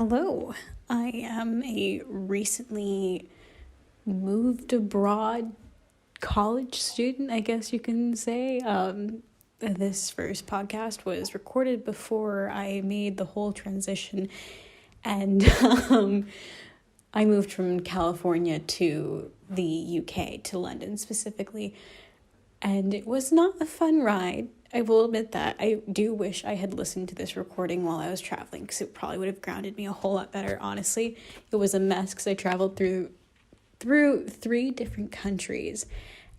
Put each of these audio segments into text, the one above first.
Hello, I am a recently moved abroad college student, I guess you can say. This first podcast was recorded before I made the whole transition, and I moved from California to the UK, to London specifically, and it was not a fun ride. I will admit that. I do wish I had listened to this recording while I was traveling, because it probably would have grounded me a whole lot better, honestly. It was a mess because I traveled through 3 different countries,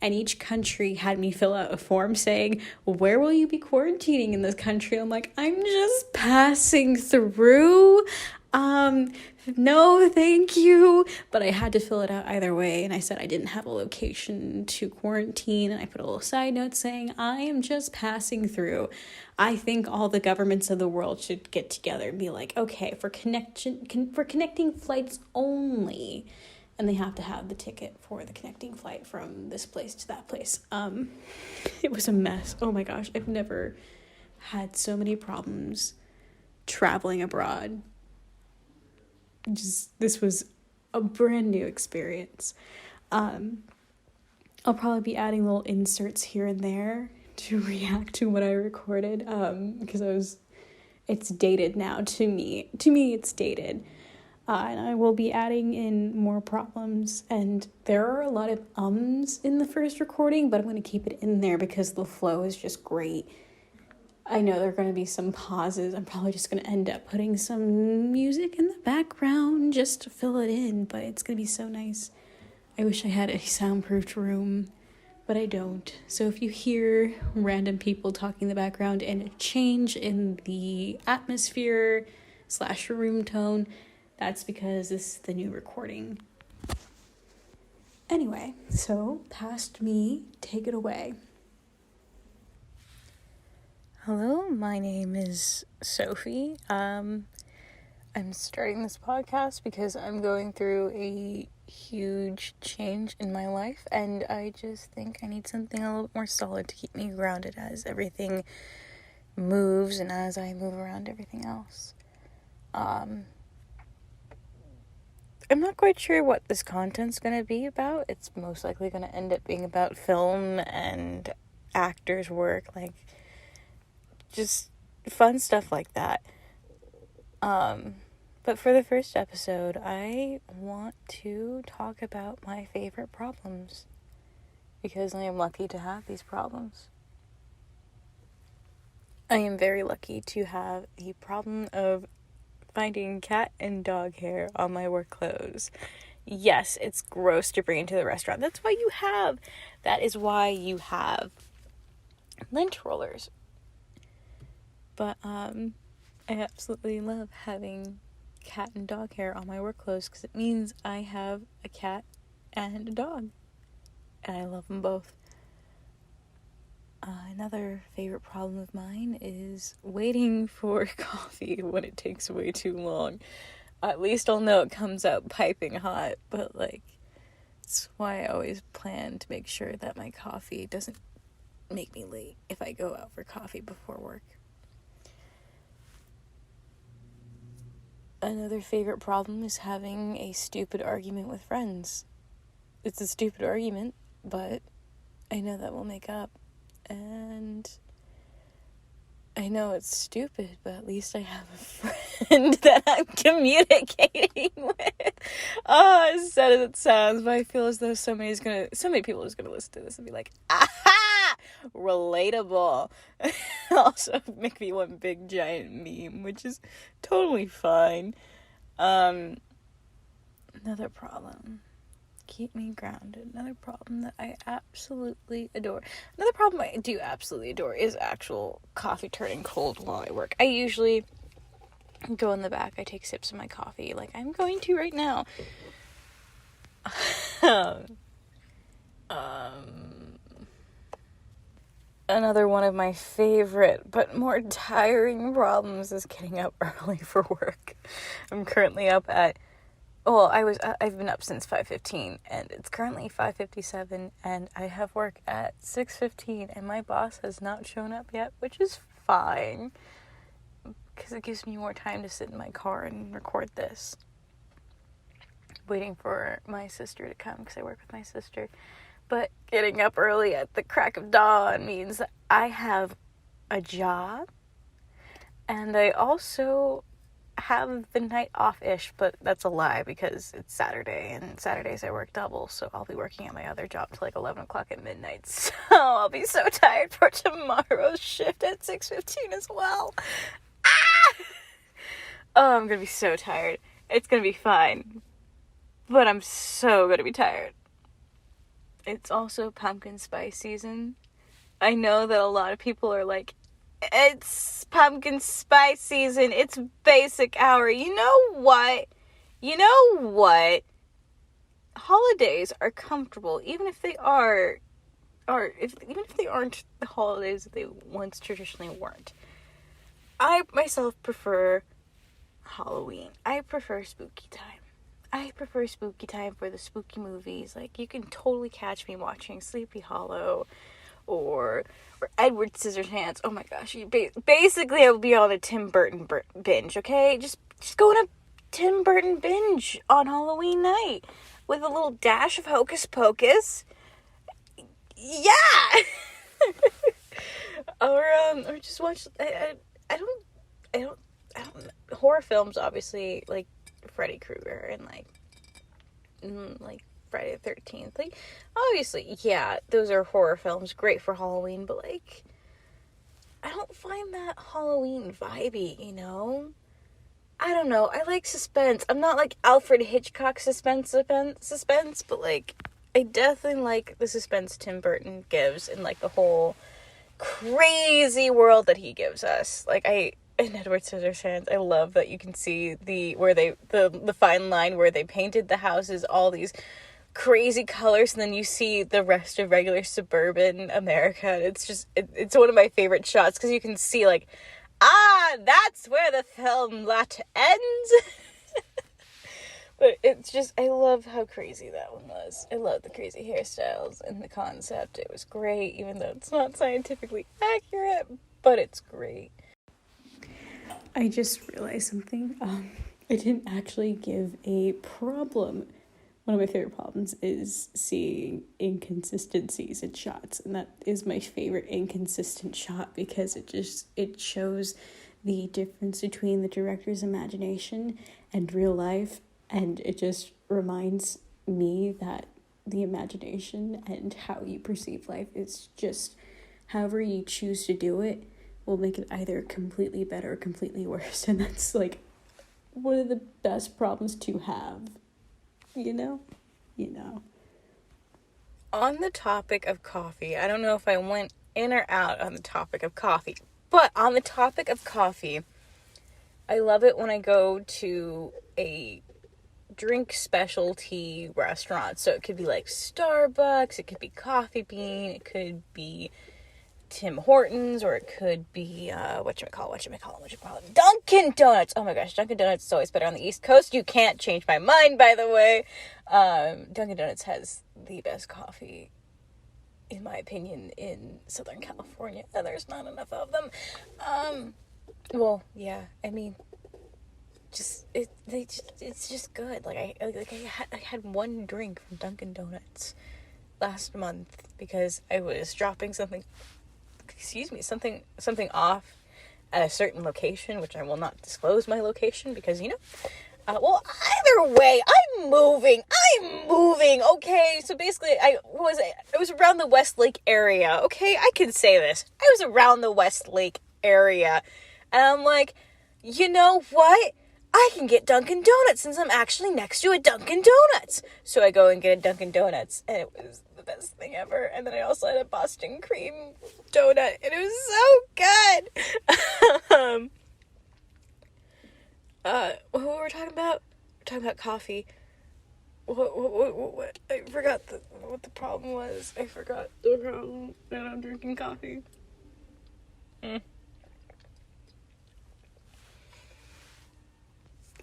and each country had me fill out a form saying, where will you be quarantining in this country? I'm like, I'm just passing through. No, thank you. But I had to fill it out either way, and I said I didn't have a location to quarantine, and I put a little side note saying I am just passing through. I think all the governments of the world should get together and be like, okay, for connecting flights only, and they have to have the ticket for the connecting flight from this place to that place. It was a mess. Oh my gosh, I've never had so many problems traveling abroad. This was a brand new experience. I'll probably be adding little inserts here and there to react to what I recorded, because it's dated now to me. To me, it's dated. And I will be adding in more problems, and there are a lot of ums in the first recording, but I'm going to keep it in there because the flow is just great. I know there are going to be some pauses. I'm probably just going to end up putting some music in the background just to fill it in, but it's going to be so nice. I wish I had a soundproofed room, but I don't. So if you hear random people talking in the background and a change in the atmosphere / room tone, that's because this is the new recording. Anyway, so past me, take it away. Hello, my name is Sophie. I'm starting this podcast because I'm going through a huge change in my life, and I just think I need something a little bit more solid to keep me grounded as everything moves and as I move around everything else. I'm not quite sure what this content's going to be about. It's most likely going to end up being about film and actors' work, like just fun stuff like that. But for the first episode, I want to talk about my favorite problems, because I am lucky to have these problems. I am very lucky to have the problem of finding cat and dog hair on my work clothes. Yes, it's gross to bring into the restaurant. That is why you have lint rollers. But I absolutely love having cat and dog hair on my work clothes, because it means I have a cat and a dog, and I love them both. Another favorite problem of mine is waiting for coffee when it takes way too long. At least I'll know it comes out piping hot, but that's why I always plan to make sure that my coffee doesn't make me late if I go out for coffee before work. Another favorite problem is having a stupid argument with friends. It's a stupid argument, but I know that we'll make up. And I know it's stupid, but at least I have a friend that I'm communicating with. As sad as it sounds, but I feel as though so many people are just gonna listen to this and be like, aha! Relatable. Also make me one big giant meme, which is totally fine. Another problem. Keep me grounded. Another problem that I absolutely adore. Another problem I do absolutely adore is actual coffee turning cold while I work. I usually go in the back, I take sips of my coffee, like I'm going to right now. Another one of my favorite but more tiring problems is getting up early for work. I'm currently up at I've been up since 5:15, and it's currently 5:57, and I have work at 6:15, and my boss has not shown up yet, which is fine. because it gives me more time to sit in my car and record this. Waiting for my sister to come, because I work with my sister. But getting up early at the crack of dawn means that I have a job, and I also have the night off-ish, but that's a lie because it's Saturday, and Saturdays I work double, so I'll be working at my other job till like 11 o'clock at midnight, so I'll be so tired for tomorrow's shift at 6:15 as well. Ah! Oh, I'm gonna be so tired. It's gonna be fine, but I'm so gonna be tired. It's also pumpkin spice season. I know that a lot of people are like, it's pumpkin spice season, it's basic hour. You know what? Holidays are comfortable, even if they even if they aren't the holidays that they once traditionally weren't. I myself prefer Halloween. I prefer spooky time. I prefer spooky time for the spooky movies. Like, you can totally catch me watching Sleepy Hollow or Edward Scissorhands. Oh my gosh. Basically, I will be on a Tim Burton binge, okay? Just go on a Tim Burton binge on Halloween night with a little dash of Hocus Pocus. Yeah! or just watch, I don't horror films, obviously, like Freddy Krueger and like Friday the 13th. Like, obviously, yeah, those are horror films, great for Halloween, but like, I don't find that Halloween vibey, you know? I don't know, I like suspense. I'm not like Alfred Hitchcock suspense, but like, I definitely like the suspense Tim Burton gives and like the whole crazy world that he gives us. Like, in Edward Scissorhands, I love that you can see the fine line where they painted the houses all these crazy colors, and then you see the rest of regular suburban America, and it's one of my favorite shots, because you can see like, that's where the film lot ends. But it's just, I love how crazy that one was. I love the crazy hairstyles and the concept. It was great, even though it's not scientifically accurate, but it's great. I just realized something. I didn't actually give a problem. One of my favorite problems is seeing inconsistencies in shots, and that is my favorite inconsistent shot, because it shows the difference between the director's imagination and real life, and it just reminds me that the imagination and how you perceive life is just however you choose to do it will make it either completely better or completely worse, and that's like one of the best problems to have, you know. On the topic of coffee, I don't know if I went in or out on the topic of coffee, but on the topic of coffee, I love it when I go to a drink specialty restaurant. So it could be like Starbucks, it could be Coffee Bean, it could be Tim Hortons, or it could be whatchamacallit, Dunkin' Donuts. Oh my gosh, Dunkin' Donuts is always better on the East Coast. You can't change my mind, by the way. Dunkin' Donuts has the best coffee, in my opinion, in Southern California, and there's not enough of them. Well, yeah, I mean, it's just good. I had one drink from Dunkin' Donuts last month because I was dropping something off at a certain location, which I will not disclose my location because, either way, I'm moving, okay? So basically, I was around the Westlake area, okay? I can say this. I was around the Westlake area, and I'm like, you know what? I can get Dunkin' Donuts since I'm actually next to a Dunkin' Donuts. So I go and get a Dunkin' Donuts, and it was the best thing ever. And then I also had a Boston cream donut, and it was so good. What were we talking about? We're talking about coffee. What? I forgot what the problem was. I forgot the problem that I'm drinking coffee.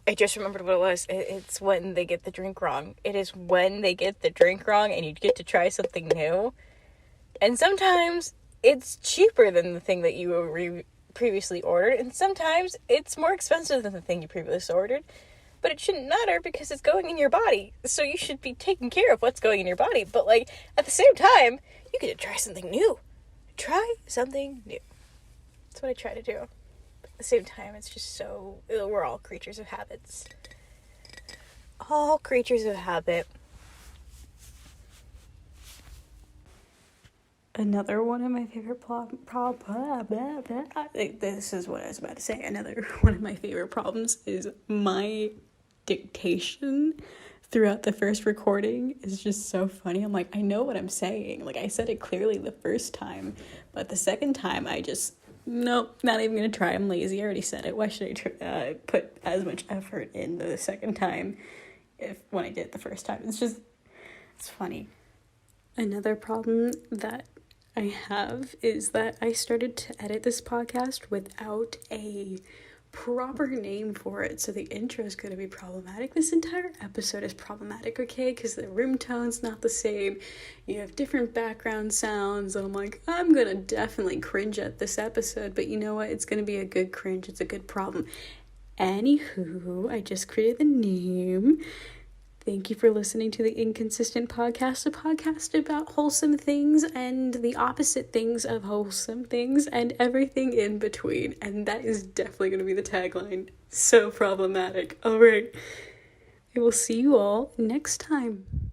I just remembered what it was. It's when they get the drink wrong. It is when they get the drink wrong and you get to try something new. And sometimes it's cheaper than the thing that you were previously ordered, and sometimes it's more expensive than the thing you previously ordered, but it shouldn't matter because it's going in your body, so you should be taking care of what's going in your body. But, like, at the same time, you get to try something new. Try something new. That's what I try to do. But at the same time, it's just so... We're all creatures of habits. All creatures of habit. Another one of my favorite this is what I was about to say. Another one of my favorite problems is my dictation throughout the first recording is just so funny. I'm like, I know what I'm saying. Like, I said it clearly the first time, but the second time I just, nope, not even gonna try. I'm lazy. I already said it. Why should I put as much effort in the second time when I did it the first time? It's funny. Another problem that I have is that I started to edit this podcast without a proper name for it, so the intro is going to be problematic. This entire episode is problematic, okay, because the room tone's not the same, you have different background sounds, and I'm like, I'm gonna definitely cringe at this episode, but you know what, it's gonna be a good cringe, it's a good problem. Anywho, I just created the name. Thank you for listening to the Inconsistent Podcast, a podcast about wholesome things and the opposite things of wholesome things and everything in between. And that is definitely going to be the tagline. So problematic. All right. I will see you all next time.